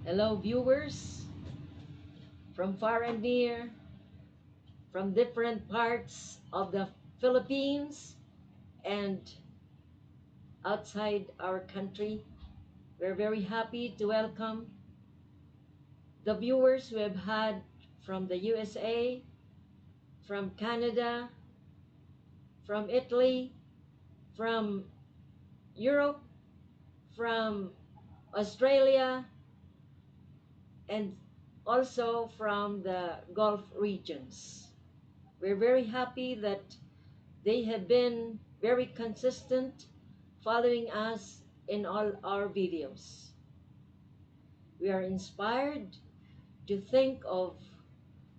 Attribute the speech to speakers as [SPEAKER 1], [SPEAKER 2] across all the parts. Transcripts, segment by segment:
[SPEAKER 1] Hello, viewers from far and near, from different parts of the Philippines and outside our country. We're very happy to welcome the viewers we have had from the USA, from Canada, from Italy, from Europe, from Australia, and also from the Gulf regions. We're very happy that they have been very consistent following us in all our videos. We are inspired to think of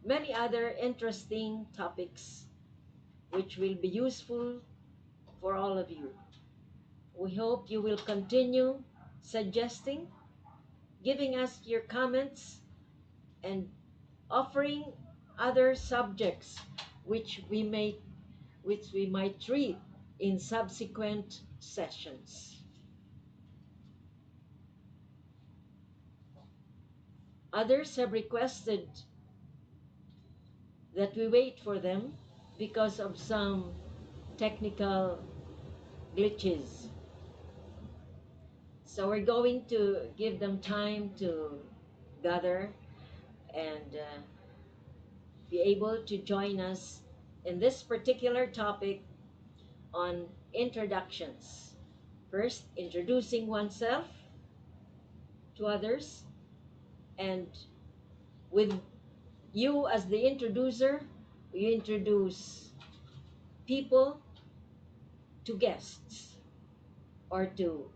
[SPEAKER 1] many other interesting topics which will be useful for all of you. We hope you will continue suggesting, giving us your comments, and offering other subjects which we might treat in subsequent sessions. Others have requested that we wait for them because of some technical glitches. So we're going to give them time to gather and be able to join us in this particular topic on introductions. First, introducing oneself to others, and with you as the introducer, you introduce people to guests or to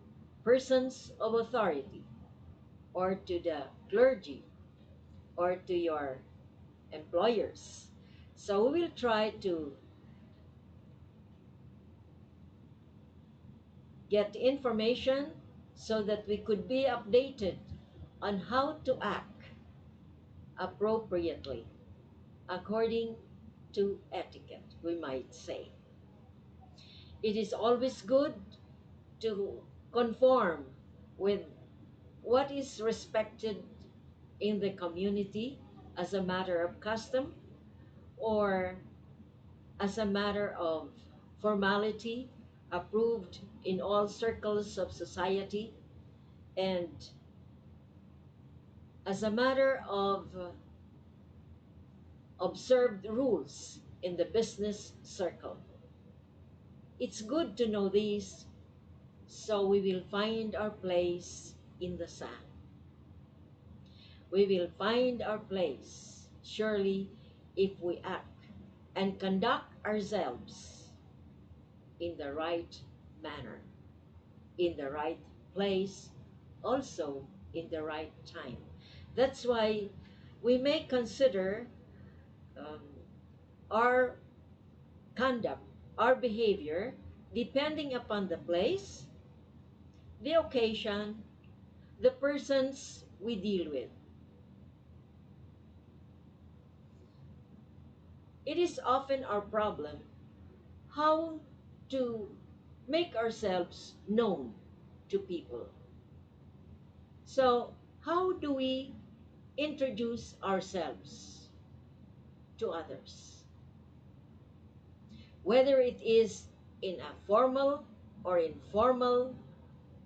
[SPEAKER 1] persons of authority or to the clergy or to your employers. So we will try to get information so that we could be updated on how to act appropriately according to etiquette, we might say. It is always good to conform with what is respected in the community as a matter of custom or as a matter of formality approved in all circles of society, and as a matter of observed rules in the business circle. It's good to know these so we will find our place in the sun. We will find our place surely if we act and conduct ourselves in the right manner, in the right place, also in the right time. That's why we may consider um, our conduct, our behavior, depending upon the place, the occasion, the persons we deal with. It is often our problem how to make ourselves known to people. So, how do we introduce ourselves to others? Whether it is in a formal or informal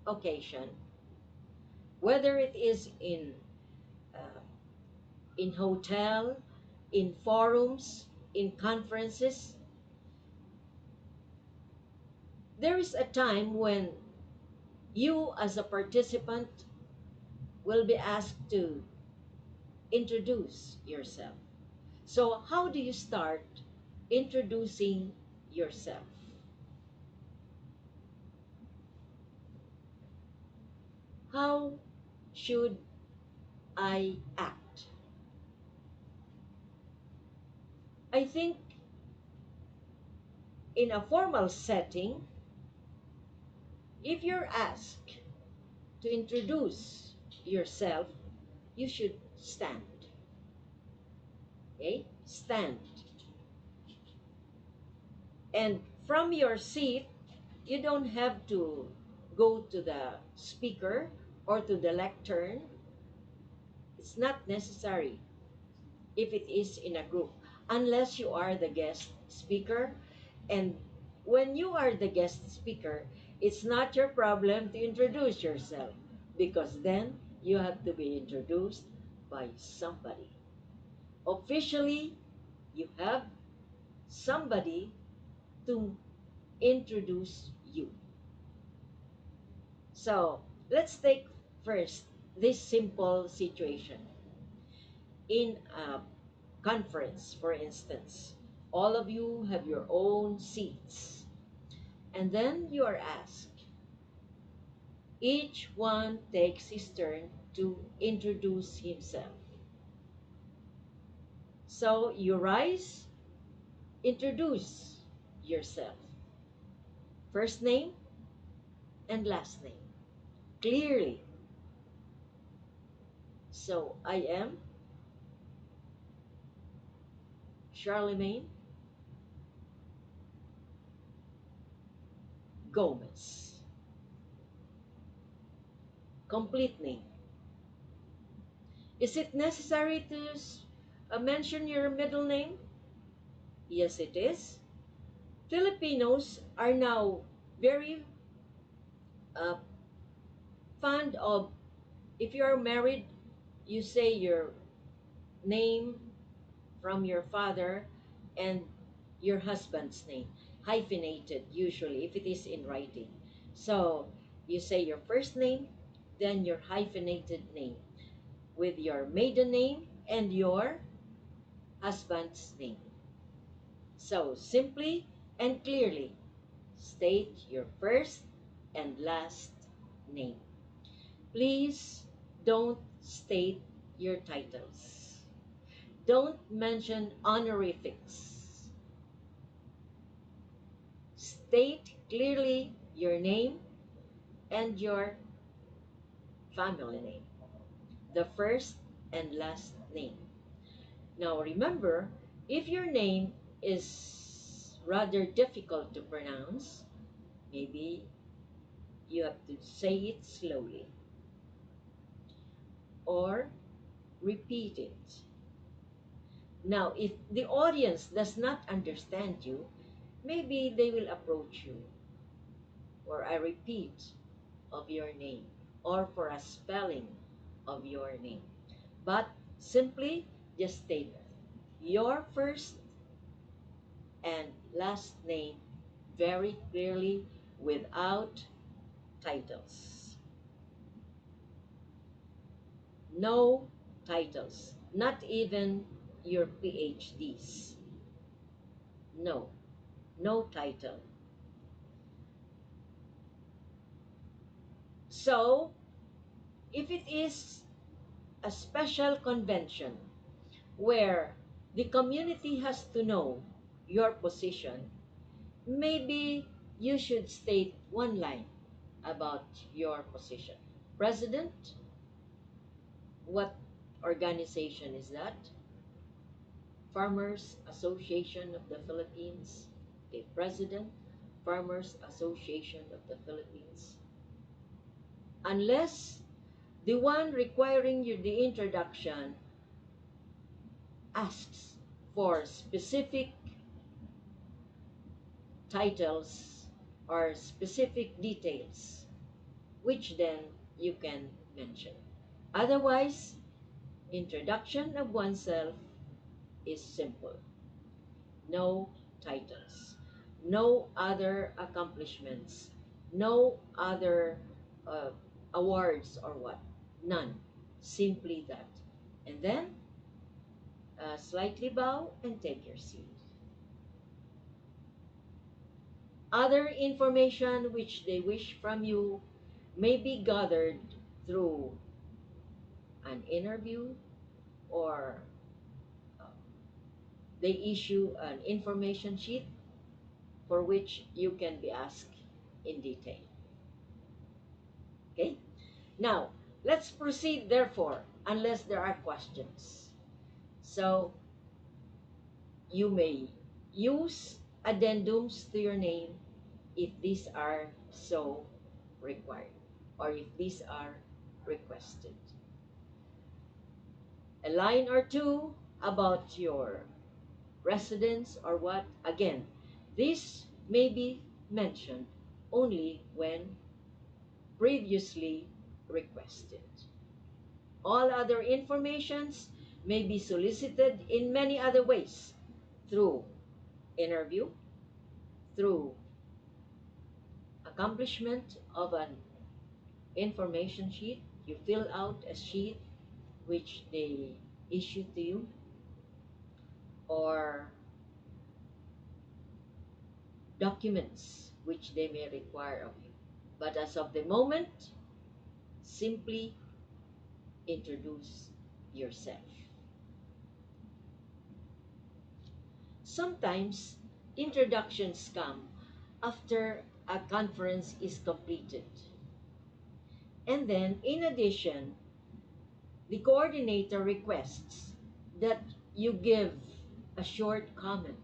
[SPEAKER 1] occasion, whether it is uh, in hotel, in forums, in conferences, there is a time when you as a participant will be asked to introduce yourself. So how do you start introducing yourself? How should I act? I think in a formal setting, if you're asked to introduce yourself, you should stand. Okay? Stand. And from your seat, you don't have to go to the speaker or to the lectern. It's not necessary if it is in a group, unless you are the guest speaker. And when you are the guest speaker, it's not your problem to introduce yourself, because then you have to be introduced by somebody. Officially, you have somebody to introduce you. So let's take first this simple situation. In a conference, for instance, all of you have your own seats, and then you are asked, each one takes his turn to introduce himself. So you rise, introduce yourself. First name and last name. Clearly. So I am Charlemagne Gomez. Complete name. Is it necessary to mention your middle name? Yes, it is. Filipinos are now very uh, fond of, if you are married, you say your name from your father and your husband's name, hyphenated usually, if it is in writing. So you say your first name, then your hyphenated name with your maiden name and your husband's name. So simply and clearly state your first and last name. Please don't state your titles. Don't mention honorifics. State clearly your name and your family name, the first and last name. Now remember, if your name is rather difficult to pronounce, maybe you have to say it slowly or repeat it. Now, if the audience does not understand you, maybe they will approach you for a repeat of your name or for a spelling of your name. But simply just state your first and last name very clearly without titles. No titles, not even your PhDs. No, no title. So, if it is a special convention where the community has to know your position, maybe you should state one line about your position. President, what organization is that? Farmers Association of the Philippines. Okay, President, Farmers Association of the Philippines. Unless the one requiring you the introduction asks for specific titles or specific details, which then you can mention. Otherwise, introduction of oneself is simple. No titles, no other accomplishments, no other uh, awards or what. None. Simply that. And then slightly bow and take your seat. Other information which they wish from you may be gathered through an interview, or uh, they issue an information sheet for which you can be asked in detail. Okay? Now, let's proceed therefore, unless there are questions. So, you may use addendums to your name if these are so required or if these are requested. a line or two about your residence or what. Again, this may be mentioned only when previously requested. All other informations may be solicited in many other ways, through interview, through accomplishment of an information sheet. You fill out a sheet which they issue to you, or documents which they may require of you. But as of the moment, simply introduce yourself. Sometimes introductions come after a conference is completed. And then, in addition, the coordinator requests that you give a short comment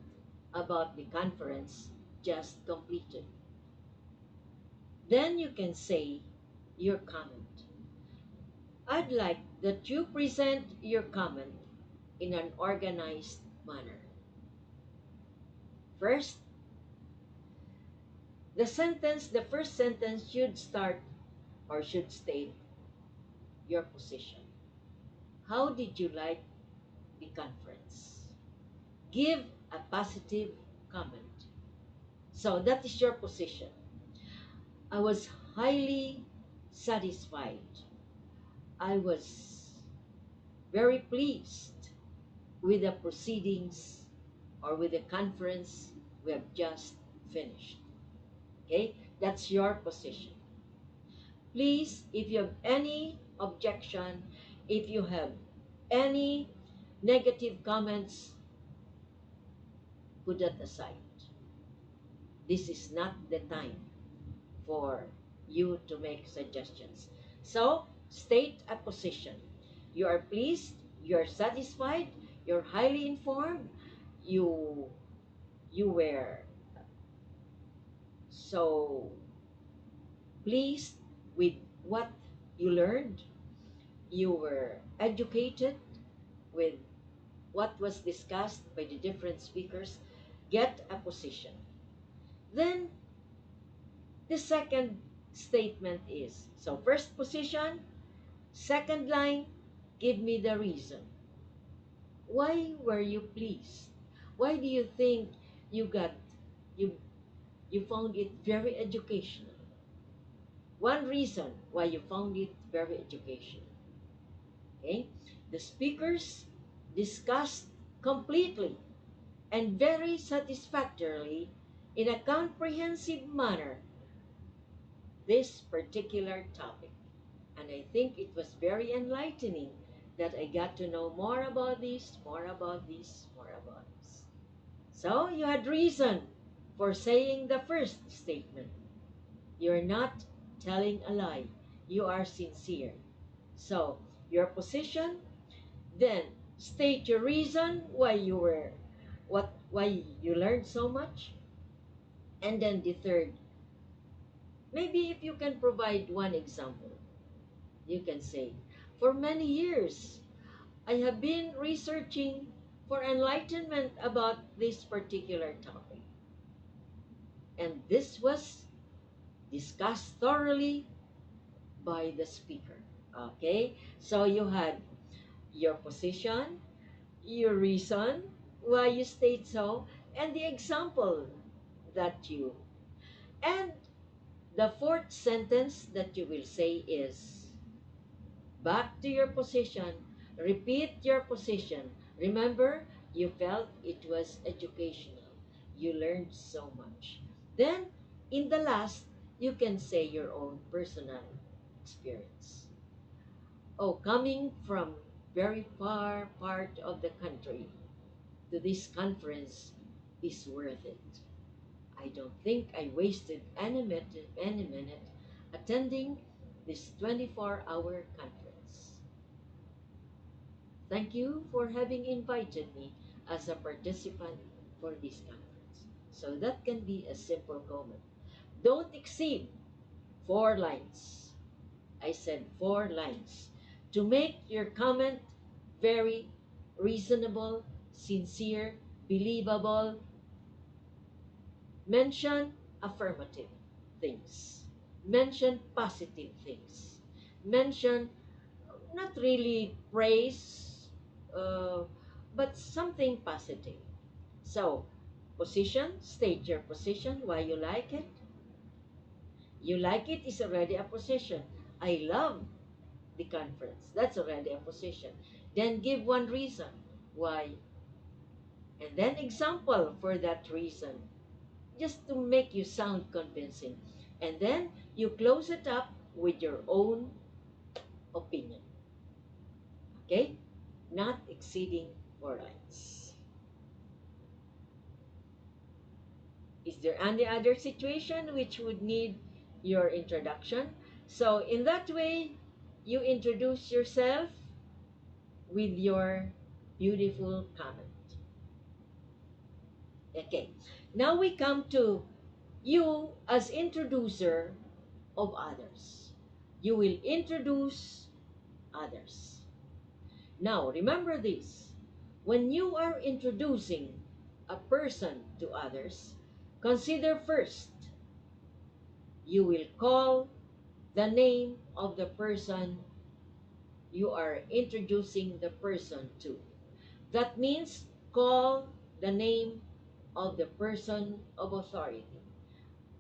[SPEAKER 1] about the conference just completed. Then you can say your comment. I'd like that you present your comment in an organized manner. First, the first sentence should start or should state your position. How did you like the conference? Give a positive comment. So that is your position. I was highly satisfied. I was very pleased with the proceedings or with the conference we have just finished. Okay? That's your position. Please, if you have any objection, if you have any negative comments, put that aside. This is not the time for you to make suggestions. So, state a position. You are pleased, you are satisfied, you're highly informed, you were so pleased with what you learned, you were educated with what was discussed by the different speakers. Get a position. Then the second statement is, so first position, second line, give me the reason. Why were you pleased? Why do you think you got you you found it very educational? One reason why you found it very educational. Okay? The speakers discussed completely and very satisfactorily in a comprehensive manner this particular topic. And I think it was very enlightening that I got to know more about this, more about this, more about this. So you had reason for saying the first statement. You're not telling a lie. You are sincere. So your position, then state your reason why you were why you learned so much. And then the third, maybe if you can provide one example, you can say, for many years, I have been researching for enlightenment about this particular topic. And this was discussed thoroughly by the speaker. Okay? So you had your position, your reason why you state so, and the example that you. And the fourth sentence that you will say is, back to your position, repeat your position. Remember, you felt it was educational. You learned so much. Then, in the last, you can say your own personal experience. Oh, coming from very far part of the country to this conference is worth it. I don't think I wasted any minute attending this 24-hour conference. Thank you for having invited me as a participant for this conference. So that can be a simple comment. Don't exceed 4 lines. I said 4 lines. To make your comment very reasonable, sincere, believable. Mention affirmative things. Mention positive things. Mention not really praise, uh, but something positive. So, position, state your position, why you like it. You like it is already a position. I love the conference. That's already a position. Then give one reason why, and then example for that reason, just to make you sound convincing. And then you close it up with your own opinion. Okay? Not exceeding 4 lines. Is there any other situation which would need your introduction? So in that way, you introduce yourself with your beautiful comment. Okay, now we come to you as introducer of others. You will introduce others. Now, remember this. When you are introducing a person to others, consider first, you will call the name of the person you are introducing the person to. That means call the name of the person of authority.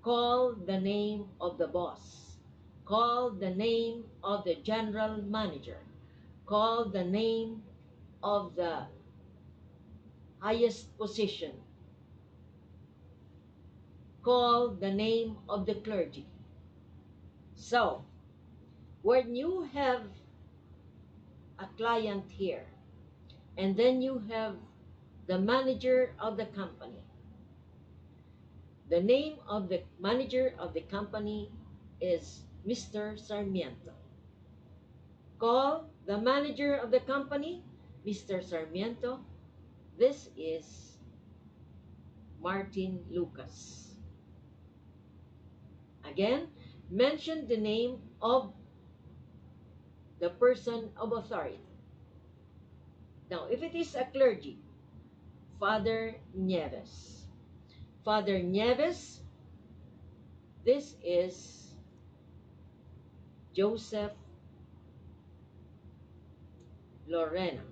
[SPEAKER 1] Call the name of the boss. Call the name of the general manager. Call the name of the highest position. Call the name of the clergy. So, when you have a client here, and then you have the manager of the company, the name of the manager of the company is Mr. Sarmiento. Call the manager of the company, Mr. Sarmiento. This is Martin Lucas. Again, mention the name of the person of authority. Now, if it is a clergy, Father Nieves. Father Nieves, this is Joseph Lorena.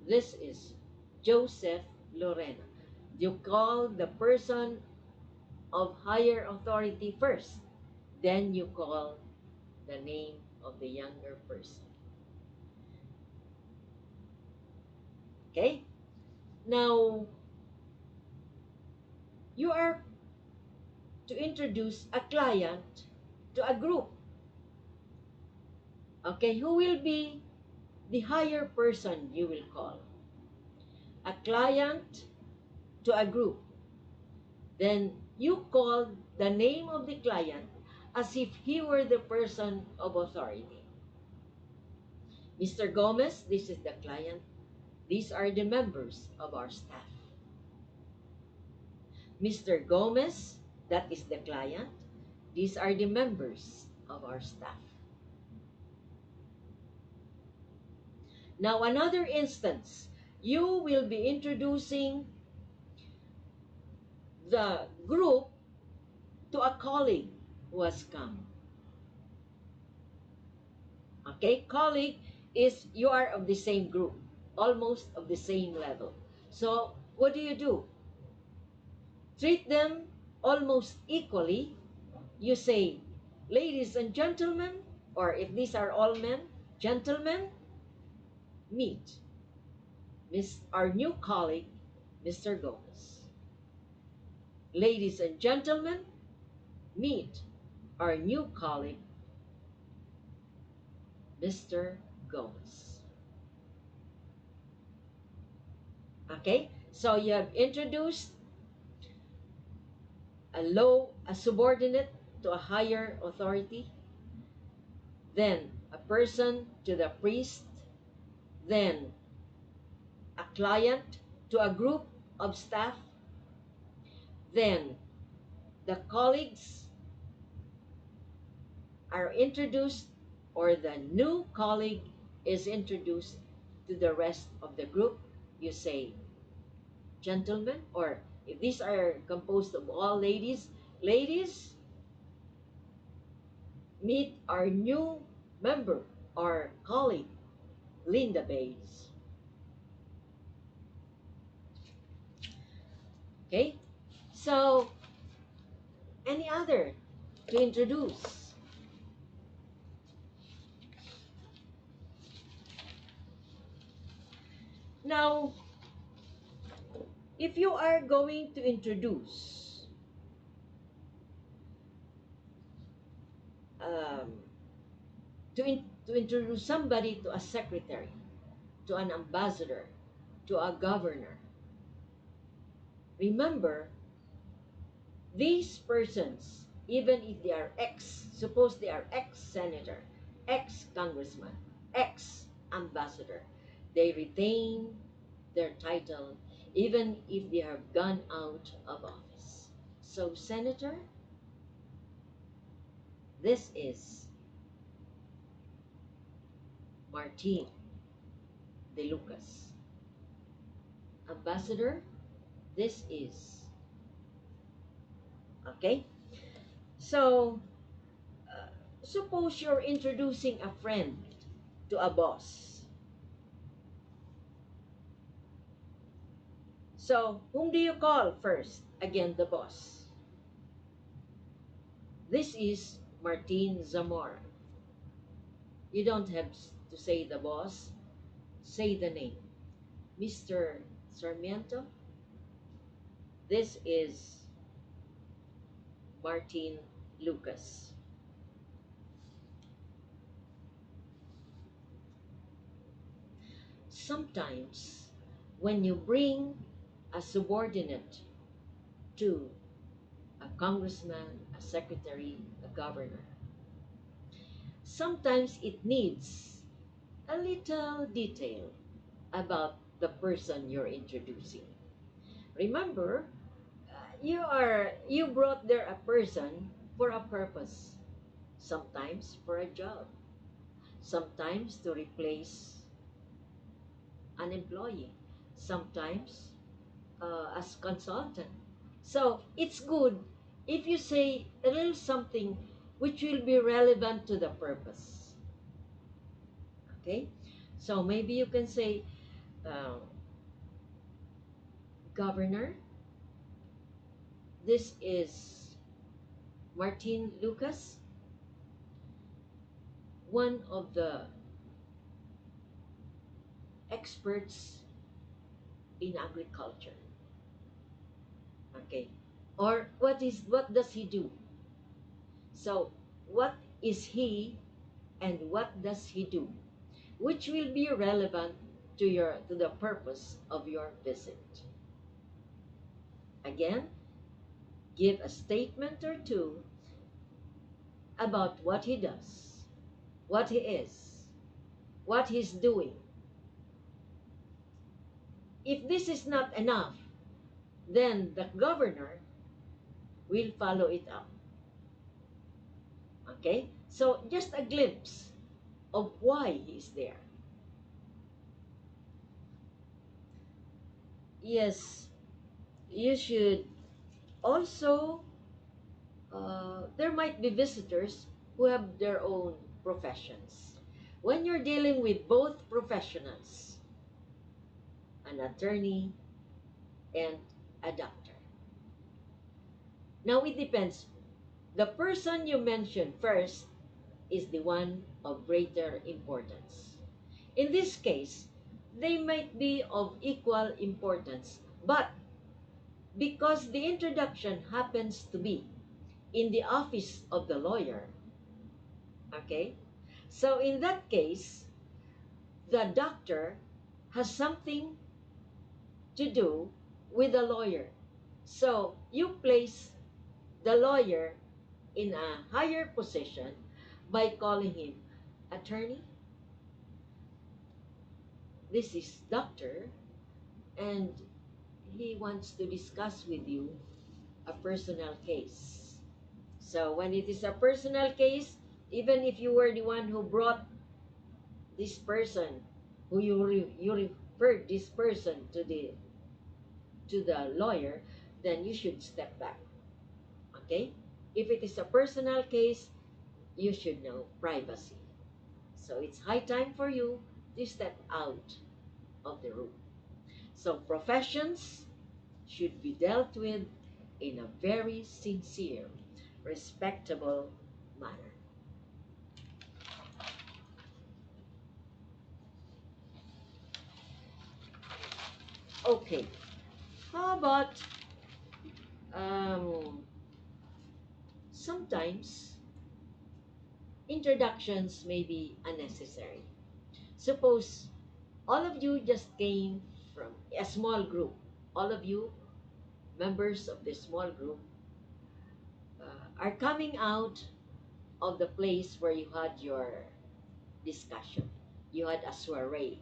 [SPEAKER 1] This is Joseph Lorena. You call the person of higher authority first. Then you call the name of the younger person. Okay? Now, you are to introduce a client to a group. Okay? Who will be the higher person you will call? A client to a group. Then you call the name of the client as if he were the person of authority. Mr. Gomez, this is the client. These are the members of our staff. Mr. Gomez, that is the client. These are the members of our staff. Now, another instance, you will be introducing the group to a colleague who has come. Okay, colleague is you are of the same group, almost of the same level. So, what do? Treat them almost equally. You say, ladies and gentlemen, or if these are all men, gentlemen, meet our new colleague, Mr. Gomez. Ladies and gentlemen, meet our new colleague, Mr. Gomez. Okay, so you have introduced a subordinate to a higher authority, then a person to the priest, then a client to a group of staff, then the colleagues are introduced, or the new colleague is introduced to the rest of the group, you say, gentlemen, or if these are composed of all ladies, ladies, meet our new member, our colleague, Linda Bays. Okay? So, any other to introduce? Now, if you are going to introduce um, to introduce somebody to a secretary, to an ambassador, to a governor, remember these persons, even if they are suppose they are ex-senator, ex-congressman, ex-ambassador, they retain their title even if they have gone out of office. So, Senator, this is Martin de Lucas. Ambassador, this is. Okay? So, uh, suppose you're introducing a friend to a boss. So, whom do you call first? Again, the boss. This is Martin Zamora. You don't have to say the boss, say the name. Mr. Sarmiento, this is Martin Lucas. Sometimes, when you bring a subordinate to a congressman, a secretary, a governor, sometimes it needs a little detail about the person you're introducing. Remember, you brought there a person for a purpose. Sometimes for a job, sometimes to replace an employee, sometimes as consultant. So it's good if you say a little something which will be relevant to the purpose. Okay, so maybe you can say, uh, Governor, this is Martin Lucas, one of the experts in agriculture. Okay, or what does he do? So what is he and what does he do, which will be relevant to the purpose of your visit. Again, give a statement or two about what he does, what he is, what he's doing. If this is not enough, then the governor will follow it up. Okay? So just a glimpse of why he is there. Yes, you should also, there might be visitors who have their own professions. When you're dealing with both professionals, an attorney and a doctor. Now it depends. The person you mention first is the one of greater importance. In this case, they might be of equal importance, but because the introduction happens to be in the office of the lawyer, okay? So in that case, the doctor has something to do with the lawyer. So you place the lawyer in a higher position by calling him attorney. This is doctor, and he wants to discuss with you a personal case. So when it is a personal case, even if you were the one who brought this person who you referred this person to the lawyer, then you should step back. Okay? If it is a personal case, you should know privacy. So it's high time for you to step out of the room. So professions should be dealt with in a very sincere, respectable manner. Okay, how about um, sometimes introductions may be unnecessary. Suppose all of you just came from a small group. All of you, members of this small group, are coming out of the place where you had your discussion. You had a soiree,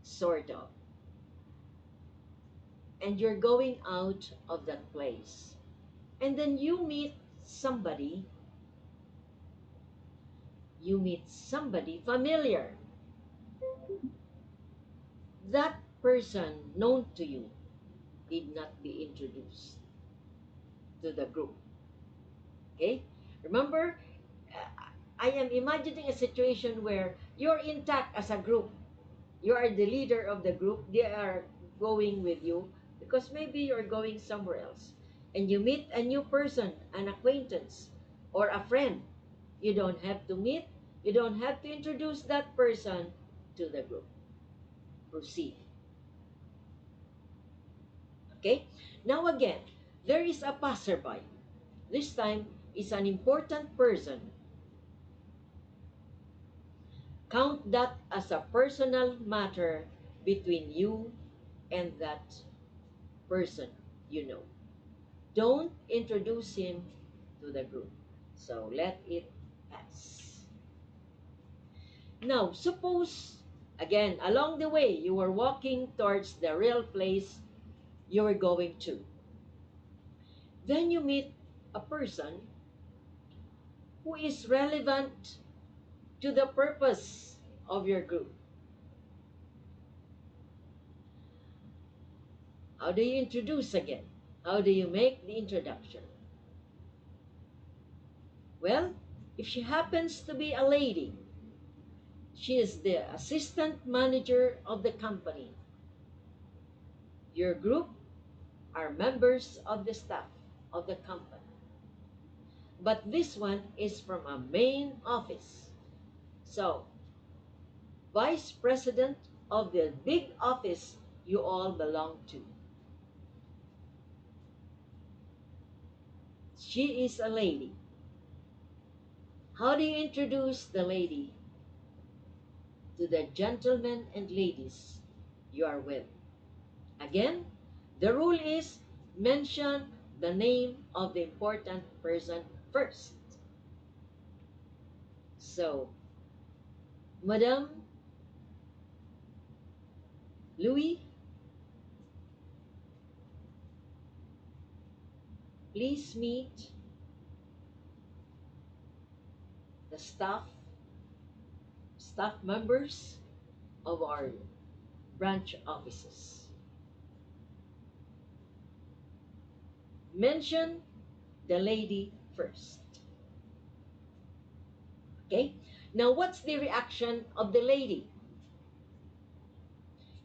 [SPEAKER 1] sort of. And you're going out of that place. And then you meet somebody familiar. That person known to you did not be introduced to the group. Okay? Remember, I am imagining a situation where you're intact as a group. You are the leader of the group. They are going with you because maybe you're going somewhere else. And you meet a new person, an acquaintance, or a friend. You don't have to meet, you don't have to introduce that person to the group. Proceed. Okay? Now again, there is a passerby. This time is an important person. Count that as a personal matter between you and that person you know. Don't introduce him to the group. So let it pass. Now, suppose, again, along the way, you were walking towards the real place you were going to. Then you meet a person who is relevant to the purpose of your group. How do you introduce again? How do you make the introduction? Well, if she happens to be a lady, she is the assistant manager of the company. Your group are members of the staff of the company. But this one is from a main office. So, vice president of the big office you all belong to. She is a lady. How do you introduce the lady to the gentlemen and ladies you are with? Again, the rule is mention the name of the important person first. So, Madame Louis, please meet the staff members of our branch offices. Mention the lady first. Okay? Now, what's the reaction of the lady?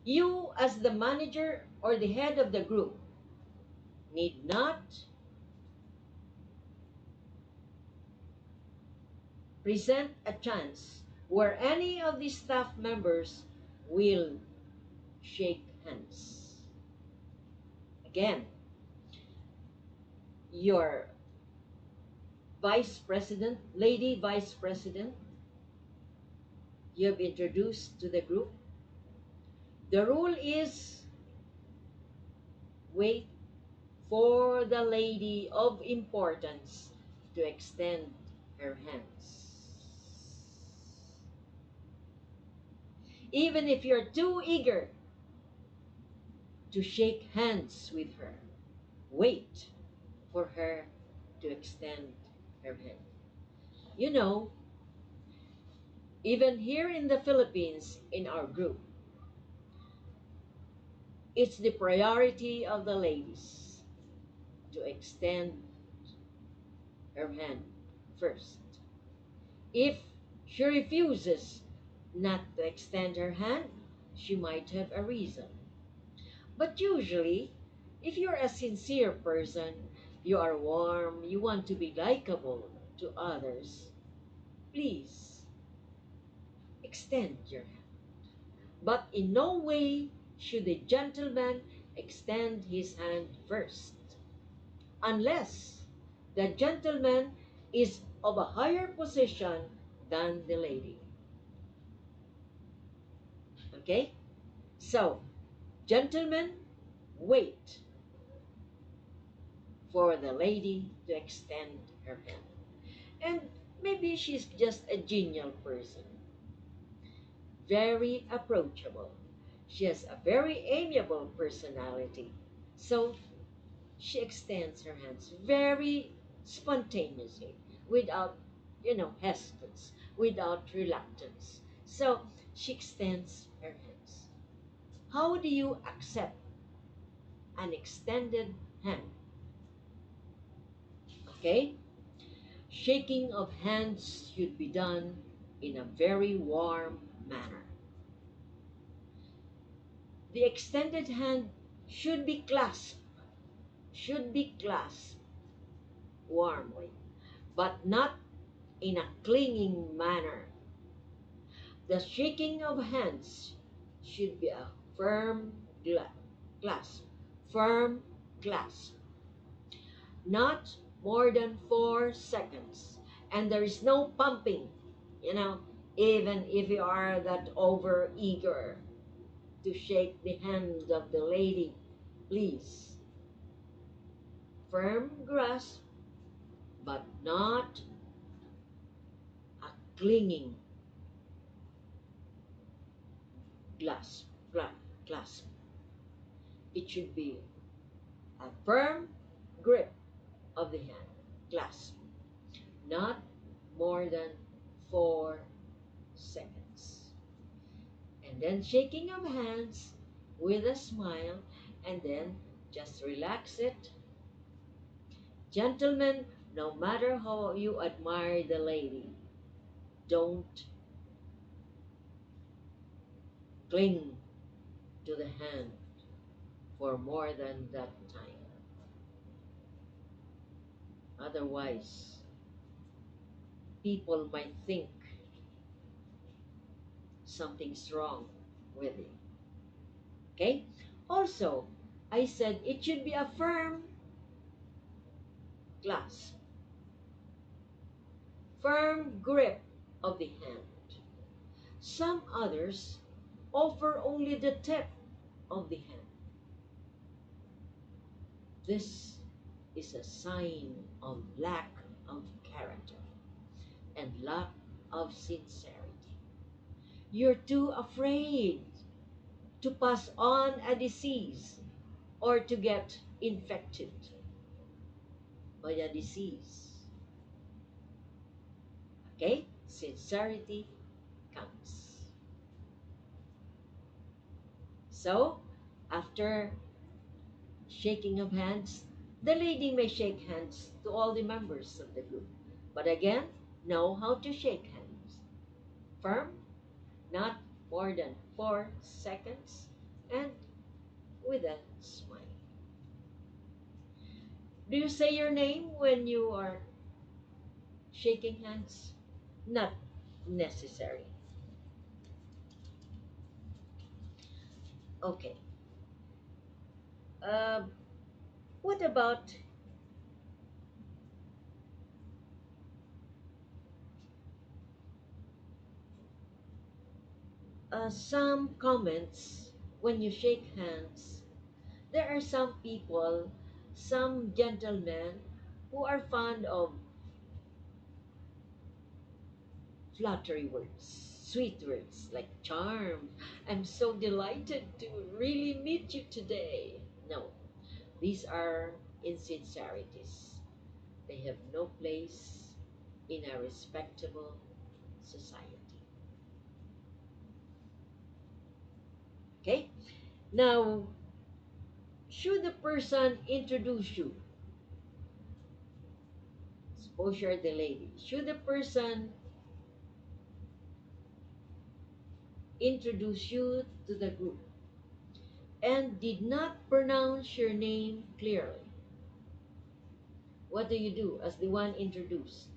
[SPEAKER 1] You, as the manager or the head of the group, need not present a chance where any of the staff members will shake hands. Again, your vice president, lady vice president, you have introduced to the group. The rule is wait for the lady of importance to extend her hands. Even if you're too eager to shake hands with her, wait for her to extend her hand. You know, Even here in the Philippines, in our group, it's the priority of the ladies to extend her hand first. If she refuses not to extend her hand, she might have a reason. But usually, if you're a sincere person, you are warm, you want to be likable to others, please extend your hand. But in no way should the gentleman extend his hand first, unless the gentleman is of a higher position than the lady. Okay? So, gentlemen, wait for the lady to extend her hand. And maybe she's just a genial person, very approachable. She has a very amiable personality. So she extends her hands very spontaneously, without, hesitance, without reluctance. So she extends her hands. How do you accept an extended hand? Okay? Shaking of hands should be done in a very warm manner. The extended hand should be clasped warmly, but not in a clinging manner. The shaking of hands should be a clasp, firm clasp, not more than 4 seconds. And there is no pumping, you know, even if you are that over eager to shake the hand of the lady, please. Firm grasp, but not a clinging grasp. Clasp. It should be a firm grip of the hand, clasp, not more than 4 seconds. And then shaking of hands with a smile, and then just relax it. Gentlemen, no matter how you admire the lady, don't cling to the hand for more than that time. Otherwise, people might think something's wrong with you. Okay? Also, I said it should be a firm clasp, firm grip of the hand. Some others offer only the tip of the hand. This is a sign of lack of character and lack of sincerity. You're too afraid to pass on a disease or to get infected by a disease. Okay? Sincerity counts. So, after shaking of hands, the lady may shake hands to all the members of the group. But again, know how to shake hands. Firm, not more than 4 seconds, and with a smile. Do you say your name when you are shaking hands? Not necessary. Okay. Um, what about some comments when you shake hands? There are some people, some gentlemen, who are fond of flattery words, sweet words like charm. I'm so delighted to really meet you today. No, these are insincerities. They have no place in a respectable society. Okay? Now, should the person introduce you, suppose you're the lady, should the person introduce you to the group and did not pronounce your name clearly, what do you do as the one introduced?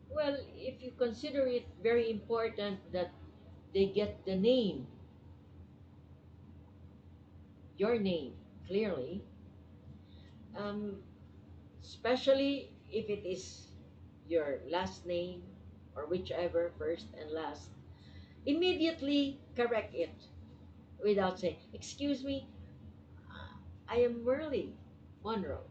[SPEAKER 1] Well, if you consider it very important that they get the name, your name, clearly, um, especially if it is your last name or whichever, first and last, immediately correct it without saying, "Excuse me, I am Merly Monroe."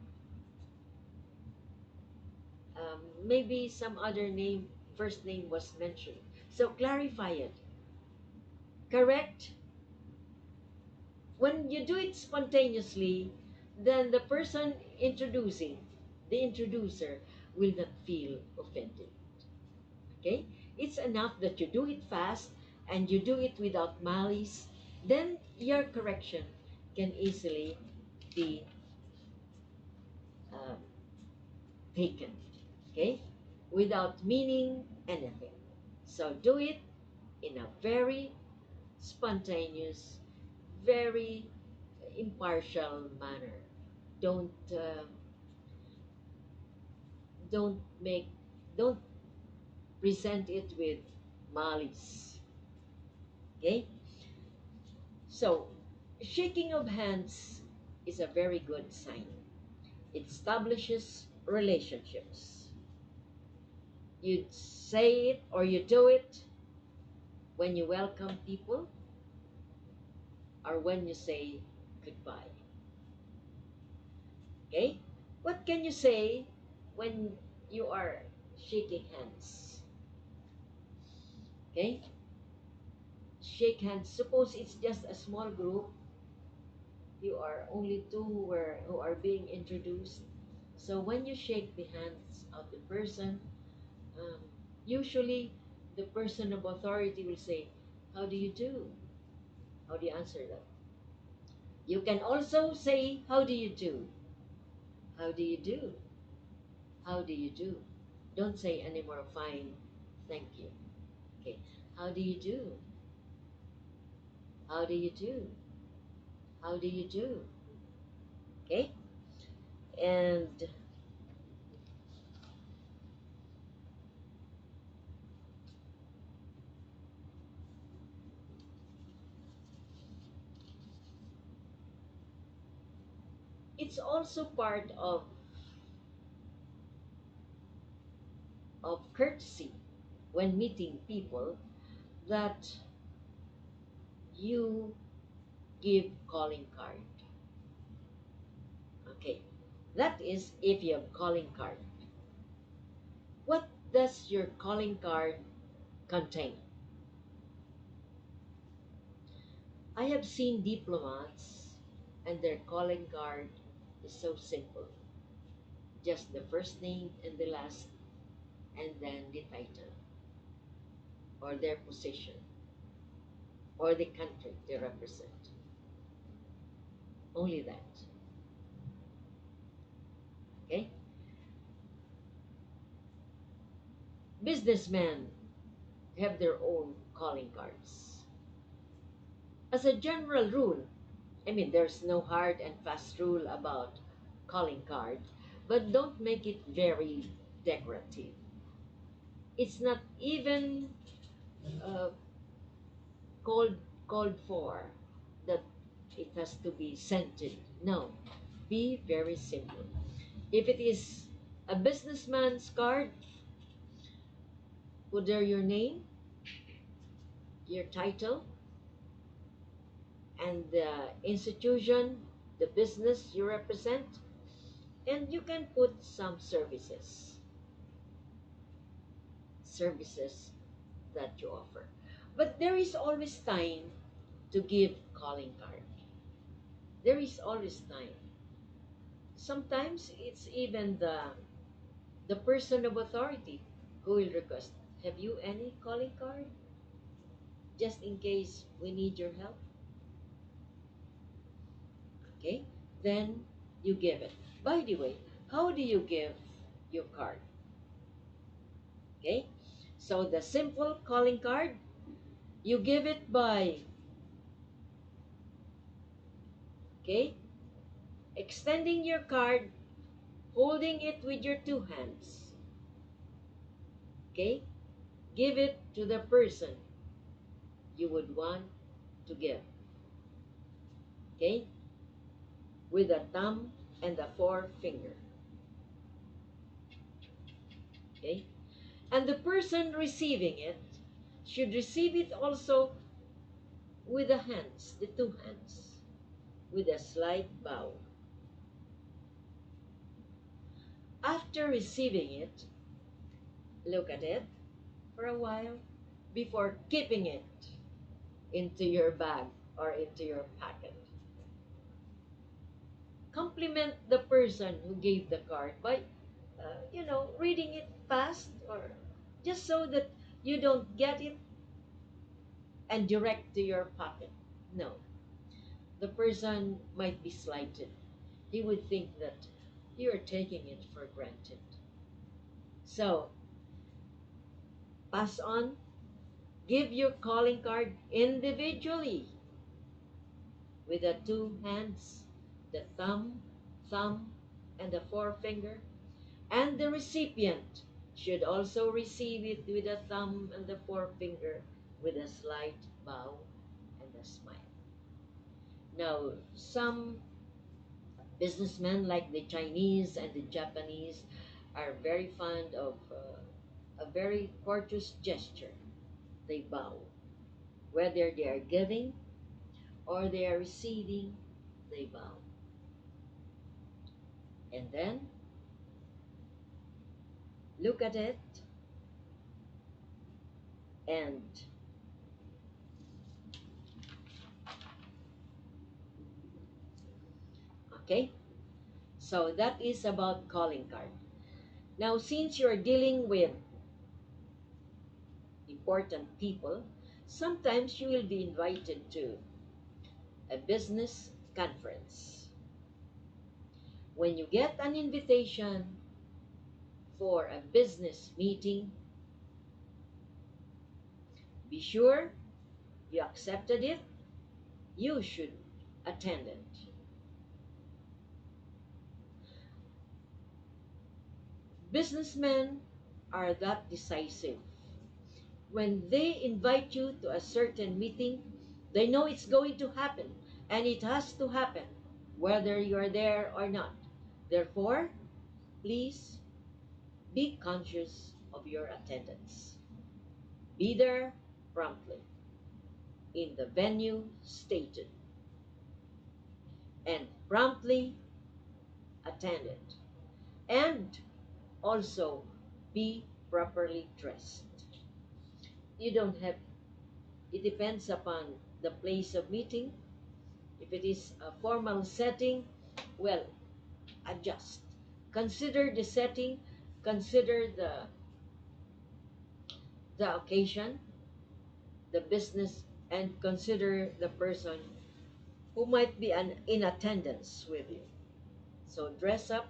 [SPEAKER 1] Maybe some other name, first name was mentioned. So clarify it. Correct. When you do it spontaneously, then the person introducing, the introducer, will not feel offended. Okay? It's enough that you do it fast and you do it without malice. Then your correction can easily be um, taken. Okay? Without meaning anything. So do it in a very spontaneous, very impartial manner. Don't don't make don't present it with malice. Okay? So, shaking of hands is a very good sign. It establishes relationships. You say it or you do it when you welcome people or when you say goodbye. Okay? What can you say when you are shaking hands? Okay? Shake hands. Suppose it's just a small group. You are only two who are being introduced. So when you shake the hands of the person, um, usually the person of authority will say, "How do you do?" How do you answer that? You can also say, "How do you do?" How do you do? How do you do? Don't say anymore, "Fine, thank you." Okay. How do you do? How do you do? How do you do? Okay. And it's also part of courtesy when meeting people that you give calling card. Okay, that is if you have calling card. What does your calling card contain? I have seen diplomats and their calling card is so simple. Just the first name and the last, and then the title or their position or the country they represent. Only that. Okay? Businessmen have their own calling cards. As a general rule, I mean, there's no hard and fast rule about calling card, but don't make it very decorative. It's not even uh, called called for that it has to be scented. No, be very simple. If it is a businessman's card, put there your name, your title, and the institution, the business you represent, and you can put some services that you offer. But there is always time to give calling card. There is always time. Sometimes it's even the person of authority who will request, "Have you any calling card?" just in case we need your help. Okay, then you give it. By the way, how do you give your card? Okay, so the simple calling card, you give it by, okay, extending your card, holding it with your two hands. Okay, give it to the person you would want to give. Okay, with the thumb and the forefinger. Okay, and the person receiving it should receive it also with the hands, the two hands, with a slight bow. After receiving it, look at it for a while before keeping it into your bag or into your pocket. Compliment the person who gave the card by, reading it fast, or just so that you don't get it and direct to your pocket. No, the person might be slighted. He would think that you're taking it for granted. So, pass on, give your calling card individually with the two hands, the thumb, and the forefinger, and the recipient should also receive it with the thumb and the forefinger with a slight bow and a smile. Now, some businessmen like the Chinese and the Japanese are very fond of a very courteous gesture. They bow. Whether they are giving or they are receiving, they bow. And then look at it and okay. So that is about calling card. Now, since you're dealing with important people, sometimes you will be invited to a business conference. When you get an invitation for a business meeting, be sure you accepted it. You should attend it. Businessmen are that decisive. When they invite you to a certain meeting, they know it's going to happen, and it has to happen whether you're there or not. Therefore, please be conscious of your attendance. Be there promptly in the venue stated and promptly attend it. And also be properly dressed. You don't have, it depends upon the place of meeting. If it is a formal setting, well, adjust. Consider the setting, consider the occasion, the business, and consider the person who might be in attendance with you. So dress up,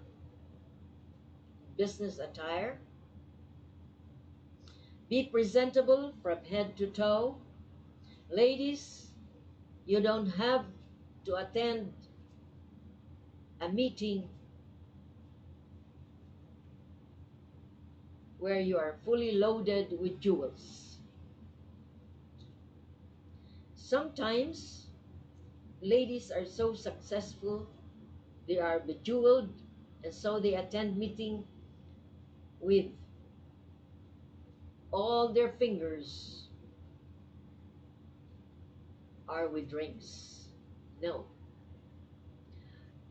[SPEAKER 1] business attire, be presentable from head to toe. Ladies, you don't have to attend a meeting where you are fully loaded with jewels. Sometimes ladies are so successful, they are bejeweled, and so they attend meeting with all their fingers are with rings. No,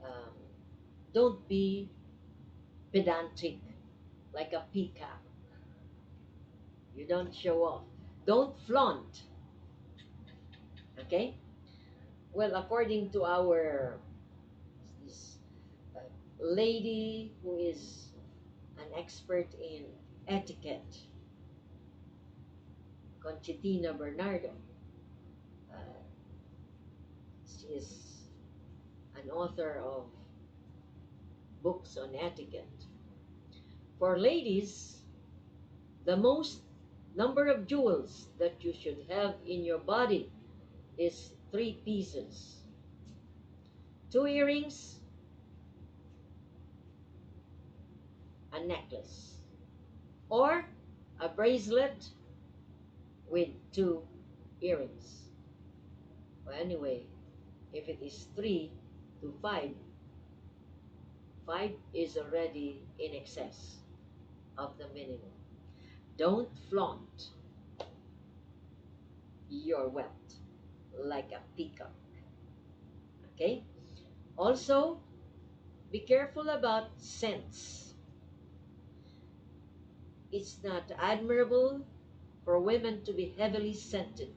[SPEAKER 1] um, don't be pedantic like a peacock. You don't show off. Don't flaunt. Okay? Well, according to our this uh, lady who is an expert in etiquette, Conchitina Bernardo, is an author of books on etiquette. For ladies, the most number of jewels that you should have in your body is 3 pieces: two earrings, a necklace, or a bracelet with two earrings. Well, anyway, if it is 3 to 5, 5 is already in excess of the minimum. Don't flaunt your wealth like a peacock. Okay? Also, be careful about scents. It's not admirable for women to be heavily scented.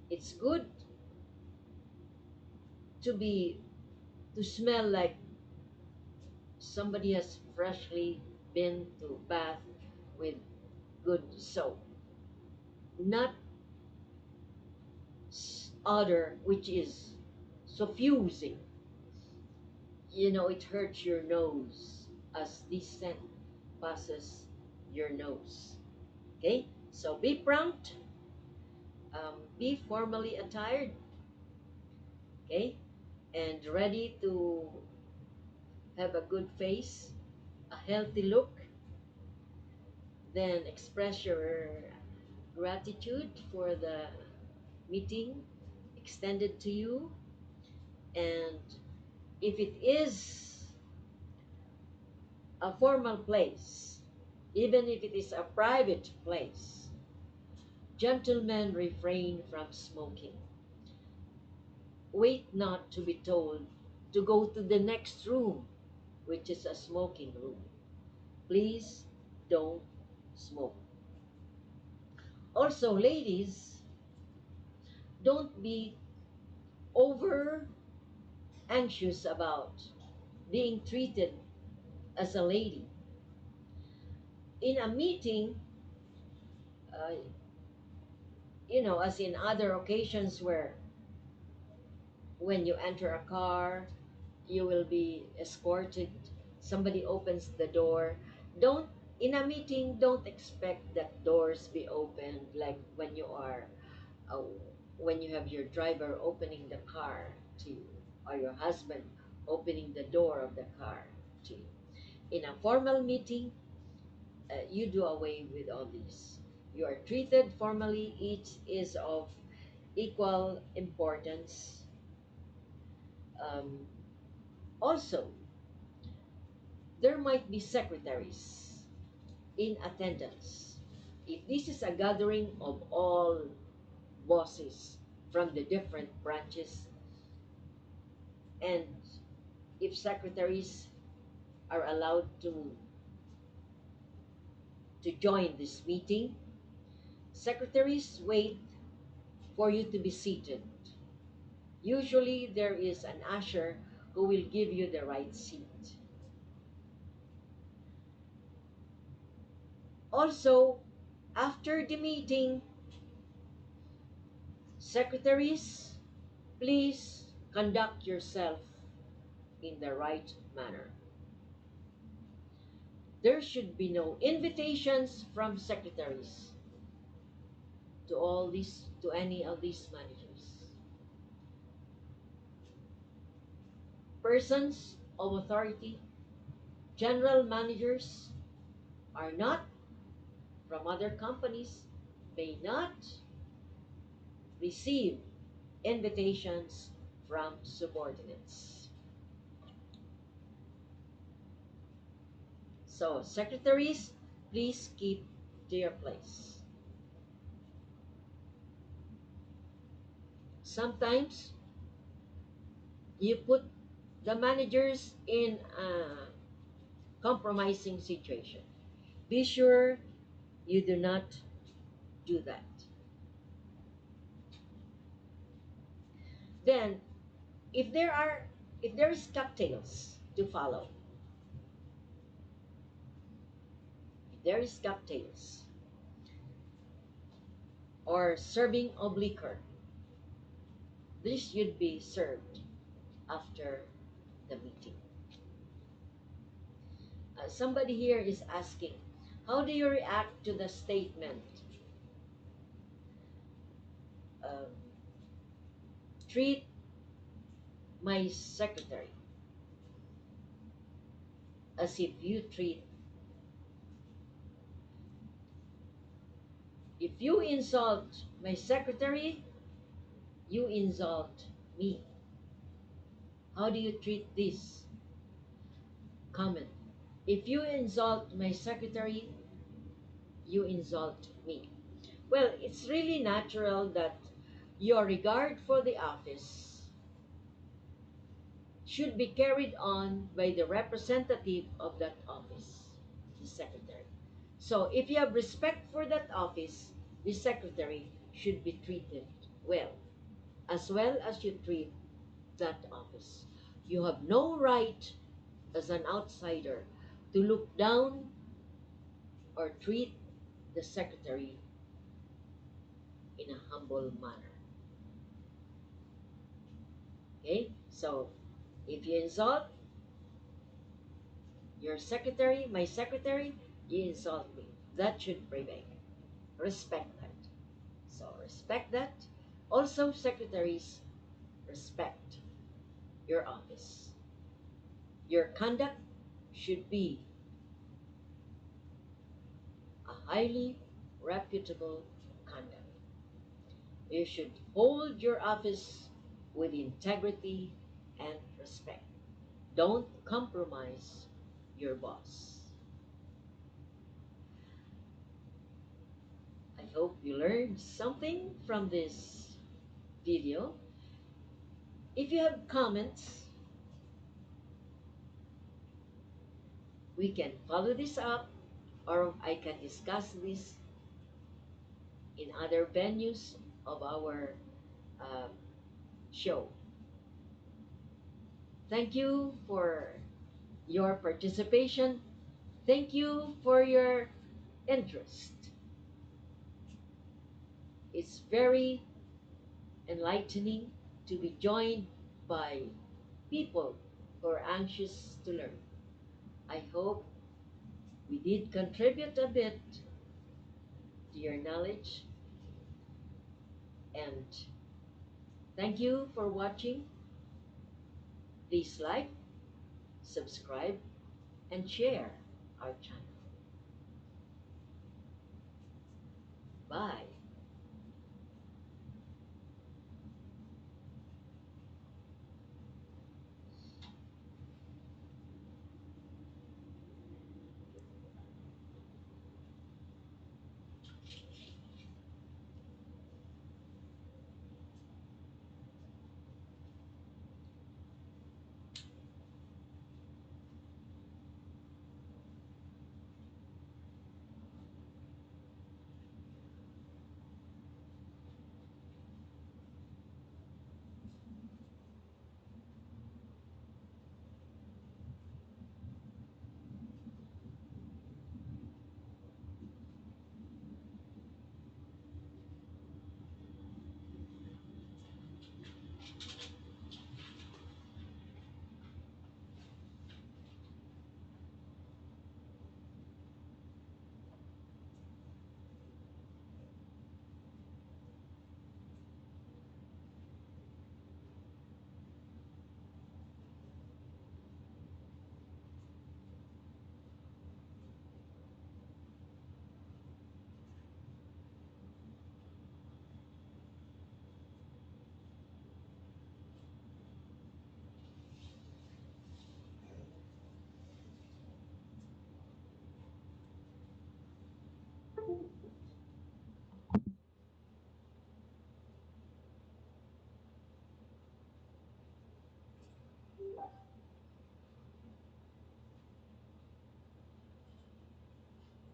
[SPEAKER 1] It's good to be to smell like somebody has freshly been to bath with good soap, not odor which is suffusing. It hurts your nose as this scent passes your nose. Okay, so be prompt, be formally attired, okay, and ready to have a good face, a healthy look. Then express your gratitude for the meeting extended to you. And if it is a formal place, even if it is a private place, gentlemen refrain from smoking. Wait not to be told to go to the next room, which is a smoking room. Please don't smoke. Also, ladies, don't be over anxious about being treated as a lady. In a meeting, uh, as in other occasions where when you enter a car, you will be escorted, somebody opens the door. Don't, in a meeting, don't expect that doors be opened like uh, when you have your driver opening the car to you, or your husband opening the door of the car to you. In a formal meeting, you do away with all these. You are treated formally, each is of equal importance. Um, Also, there might be secretaries in attendance. If this is a gathering of all bosses from the different branches, and if secretaries are allowed to join this meeting, secretaries wait for you to be seated. Usually, there is an usher who will give you the right seat. Also, after the meeting, secretaries, please conduct yourself in the right manner. There should be no invitations from secretaries to any of these managers. Persons of authority, general managers are not from other companies, may not receive invitations from subordinates. So, secretaries, please keep to your place. Sometimes you put the managers in a compromising situation. Be sure you do not do that. Then, if there are if there is cocktails to follow, if there is cocktails or serving of liquor, This should be served after the meeting. Somebody here is asking, how do you react to the statement, um, treat my secretary as if you treat, if you insult my secretary, you insult me. How do you treat this comment? If you insult my secretary, you insult me. Well, it's really natural that your regard for the office should be carried on by the representative of that office, the secretary. So if you have respect for that office, the secretary should be treated well as you treat that office. You have no right as an outsider to look down or treat the secretary in a humble manner. Okay? So if you insult your secretary, my secretary, you insult me. That should prevail. Respect that. So respect that. Also, secretaries, respect your office. Your conduct should be a highly reputable conduct. You should hold your office with integrity and respect. Don't compromise your boss. I hope you learned something from this video. If you have comments, we can follow this up, or I can discuss this in other venues of our uh, show. Thank you for your participation. Thank you for your interest. It's very enlightening to be joined by people who are anxious to learn. I hope we did contribute a bit to your knowledge, and thank you for watching. Please like, subscribe, and share our channel. Bye.